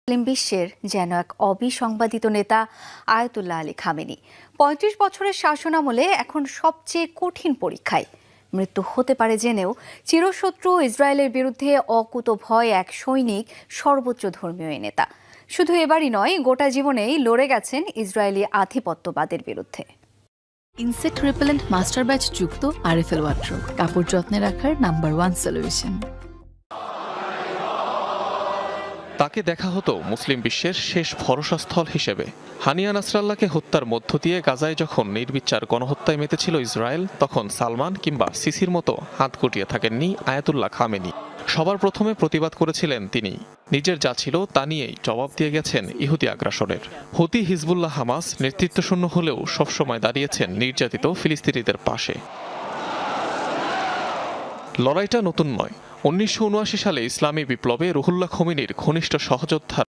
মুসলিম বিশ্বের যেন এক অবিসংবাদিত নেতা আয়াতুল্লাহ আলী খামেনি ৩৫ বছরের শাসনামলে এখন সবচেয়ে কঠিন পরীক্ষায়। মৃত্যু হতে পারে জেনেও চিরশত্রু ইসরায়েলের বিরুদ্ধে অকুতোভয় এক সৈনিক, সর্বোচ্চ ধর্মীয় এই নেতা। শুধু এবারই নয়, গোটা জীবনেই লড়ে গেছেন ইসরায়েলি আধিপত্যবাদের বিরুদ্ধে। ইনসেক্ট রিপেলেন্ট মাস্টার ব্যাচ যুক্ত আরএফএল ওয়ার্ড্রোব, কাপড় যত্নে রাখার নাম্বার 1 সলিউশন। তাকে দেখা হতো মুসলিম বিশ্বের শেষ ভরসাস্থল হিসেবে। হানিয়া নাসরাল্লাহকে হত্যার মধ্য দিয়ে গাজায় যখন নির্বিচার গণহত্যায় মেতেছিল ইসরায়েল, তখন সালমান কিংবা সিসির মতো হাত গুটিয়ে থাকেননি আয়াতুল্লাহ খামেনি। সবার প্রথমে প্রতিবাদ করেছিলেন তিনি। নিজের যা ছিল তা নিয়েই জবাব দিয়ে গেছেন ইহুদি আগ্রাসনের। হুতি, হিজবুল্লাহ, হামাস নেতৃত্বশূন্য হলেও সবসময় দাঁড়িয়েছেন নির্যাতিত ফিলিস্তিনিদের পাশে। লড়াইটা নতুন নয়। ১৯৭৯ সালে ইসলামী বিপ্লবে রুহুল্লাহ খোমেনির ঘনিষ্ঠ সহযোদ্ধা